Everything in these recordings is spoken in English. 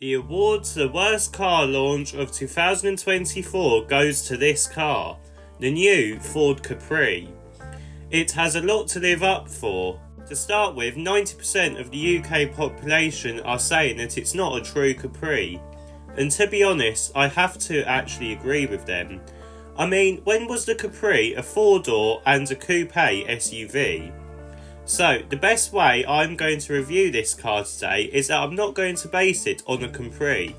The award to the worst car launch of 2024 goes to this car, the new Ford Capri. It has a lot to live up for. To start with, 90% of the UK population are saying that it's not a true Capri. And to be honest, I have to actually agree with them. I mean, when was the Capri a 4-door and a coupe SUV? So, the best way I'm going to review this car today is that I'm not going to base it on a Capri.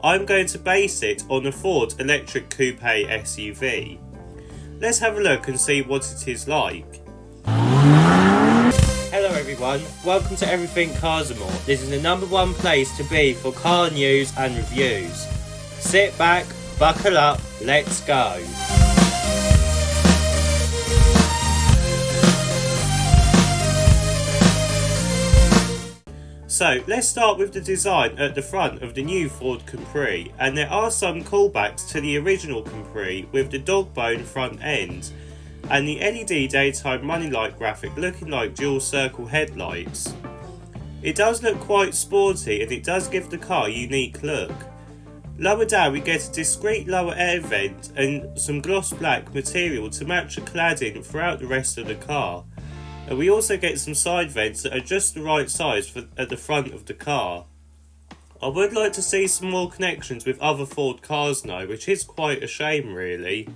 I'm going to base it on a Ford electric coupe SUV. Let's have a look and see what it is like. Hello everyone, welcome to Everything Cars and More. This is the #1 place to be for car news and reviews. Sit back, buckle up, let's go. So let's start with the design at the front of the new Ford Capri, and there are some callbacks to the original Capri with the dog bone front end and the LED daytime running light graphic looking like dual circle headlights. It does look quite sporty and it does give the car a unique look. Lower down we get a discreet lower air vent and some gloss black material to match the cladding throughout the rest of the car. And we also get some side vents that are just the right size at the front of the car. I would like to see some more connections with other Ford cars now, which is quite a shame really.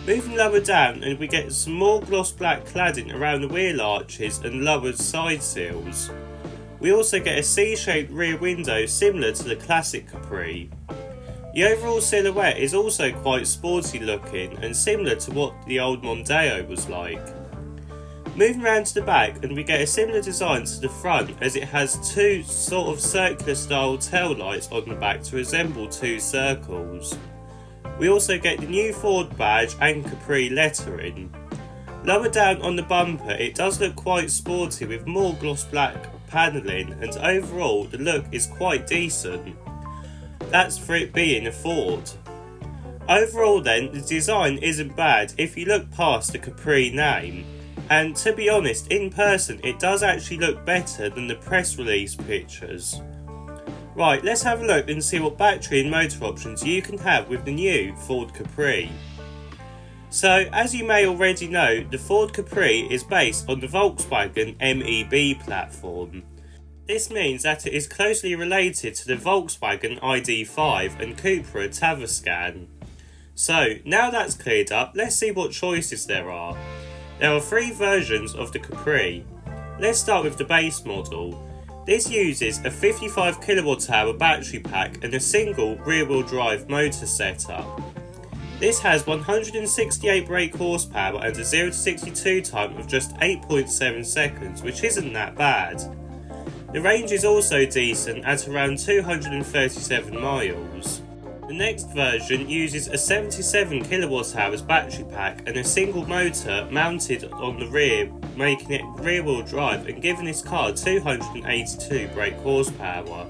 Moving lower down and we get some more gloss black cladding around the wheel arches and lowered side sills. We also get a C-shaped rear window similar to the classic Capri. The overall silhouette is also quite sporty looking and similar to what the old Mondeo was like. Moving round to the back and we get a similar design to the front, as it has two sort of circular style tail lights on the back to resemble two circles. We also get the new Ford badge and Capri lettering. Lower down on the bumper it does look quite sporty with more gloss black panelling, and overall the look is quite decent. That's for it being a Ford. Overall then, the design isn't bad if you look past the Capri name. And to be honest, in person it does actually look better than the press release pictures. Right, let's have a look and see what battery and motor options you can have with the new Ford Capri. So, as you may already know, the Ford Capri is based on the Volkswagen MEB platform. This means that it is closely related to the Volkswagen ID.5 and Cupra Tavascan. So, now that's cleared up, let's see what choices there are. There are 3 versions of the Capri. Let's start with the base model. This uses a 55 kWh battery pack and a single rear-wheel drive motor setup. This has 168 brake horsepower and a 0 to 62 time of just 8.7 seconds, which isn't that bad. The range is also decent at around 237 miles. The next version uses a 77 kWh battery pack and a single motor mounted on the rear, making it rear-wheel drive and giving this car 282 brake horsepower.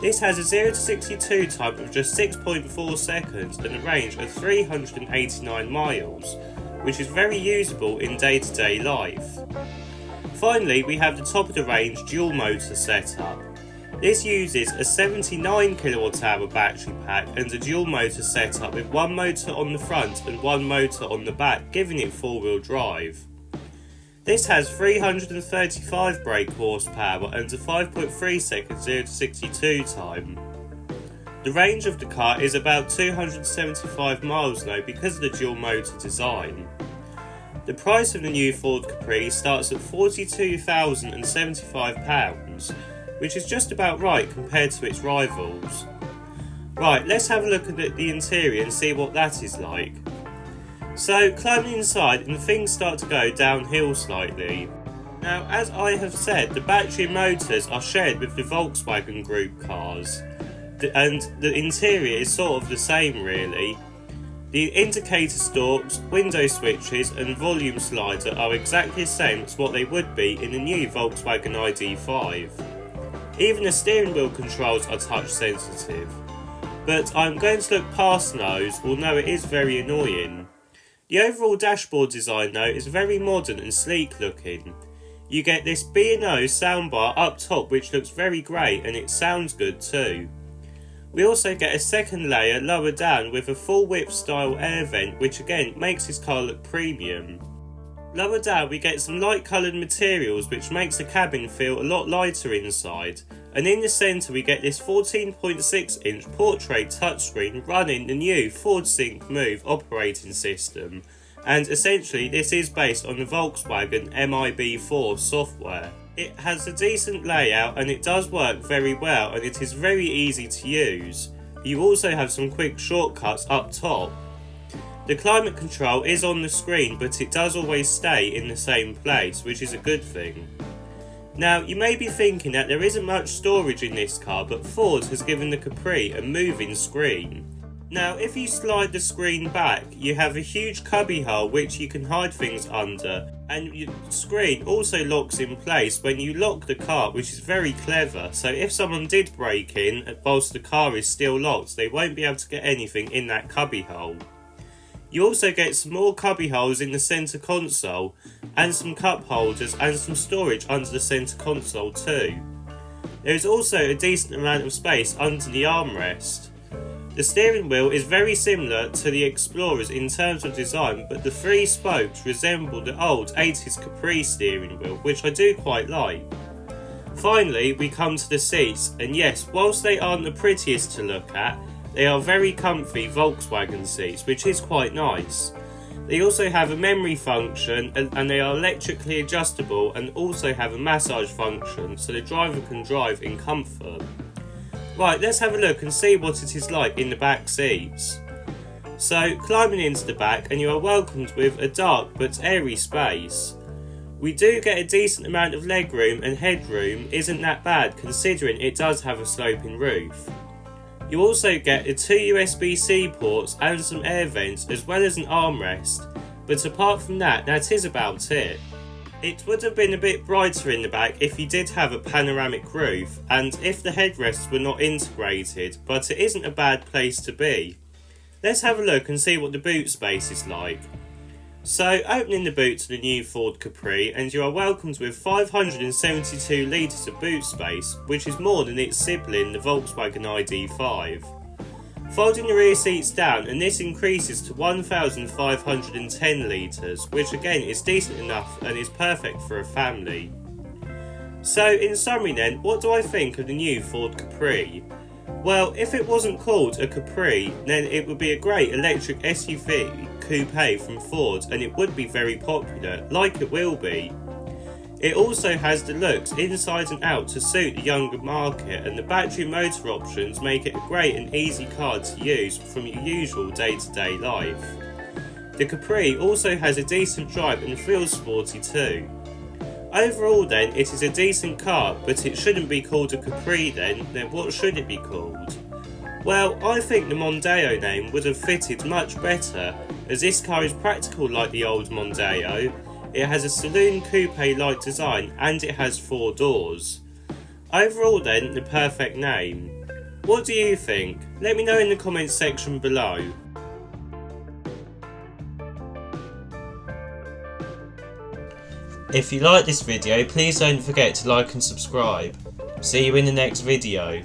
This has a 0 to 62 time of just 6.4 seconds and a range of 389 miles, which is very usable in day-to-day life. Finally, we have the top of the range dual motor setup. This uses a 79 kWh battery pack and a dual motor setup with one motor on the front and one motor on the back, giving it 4-wheel drive. This has 335 brake horsepower and a 5.3 second 0 to 62 time. The range of the car is about 275 miles now because of the dual motor design. The price of the new Ford Capri starts at £42,075, which is just about right compared to its rivals. Right, let's have a look at the interior and see what that is like. So, climbing inside and things start to go downhill slightly. Now, as I have said, the battery and motors are shared with the Volkswagen Group cars, and the interior is sort of the same really. The indicator stalks, window switches and volume slider are exactly the same as what they would be in the new Volkswagen ID.5. Even the steering wheel controls are touch sensitive. But I'm going to look past those, although it is very annoying. The overall dashboard design though is very modern and sleek looking. You get this B&O soundbar up top which looks very great and it sounds good too. We also get a second layer lower down with a full width style air vent which again makes this car look premium. Lower down we get some light coloured materials which makes the cabin feel a lot lighter inside, and in the centre we get this 14.6 inch portrait touchscreen running the new Ford Sync Move operating system, and essentially this is based on the Volkswagen MIB4 software. It has a decent layout and it does work very well and it is very easy to use. You also have some quick shortcuts up top. The climate control is on the screen but it does always stay in the same place, which is a good thing. Now you may be thinking that there isn't much storage in this car, but Ford has given the Capri a moving screen. Now if you slide the screen back you have a huge cubby hole which you can hide things under, and your screen also locks in place when you lock the car, which is very clever, so if someone did break in whilst the car is still locked they won't be able to get anything in that cubby hole. You also get some more cubby holes in the centre console, and some cup holders and some storage under the centre console too. There is also a decent amount of space under the armrest. The steering wheel is very similar to the Explorer's in terms of design, but the three spokes resemble the old 80s Capri steering wheel, which I do quite like. Finally, we come to the seats, and yes, whilst they aren't the prettiest to look at, they are very comfy Volkswagen seats, which is quite nice. They also have a memory function and they are electrically adjustable and also have a massage function so the driver can drive in comfort. Right, let's have a look and see what it is like in the back seats. So, climbing into the back and you are welcomed with a dark but airy space. We do get a decent amount of legroom and headroom isn't that bad considering it does have a sloping roof. You also get the two USB-C ports and some air vents as well as an armrest, but apart from that, that is about it. It would have been a bit brighter in the back if you did have a panoramic roof and if the headrests were not integrated, but it isn't a bad place to be. Let's have a look and see what the boot space is like. So, opening the boot to the new Ford Capri and you are welcomed with 572 litres of boot space, which is more than its sibling the Volkswagen ID.5. Folding the rear seats down and this increases to 1,510 litres, which again is decent enough and is perfect for a family. So in summary then, what do I think of the new Ford Capri? Well, if it wasn't called a Capri, then it would be a great electric SUV coupe from Ford and it would be very popular, like it will be. It also has the looks inside and out to suit the younger market, and the battery motor options make it a great and easy car to use from your usual day-to-day life. The Capri also has a decent drive and feels sporty too. Overall then, it is a decent car, but it shouldn't be called a Capri then what should it be called? Well, I think the Mondeo name would have fitted much better, as this car is practical like the old Mondeo. It has a saloon coupe-like design and it has 4 doors. Overall then, the perfect name. What do you think? Let me know in the comments section below. If you like this video, please don't forget to like and subscribe. See you in the next video.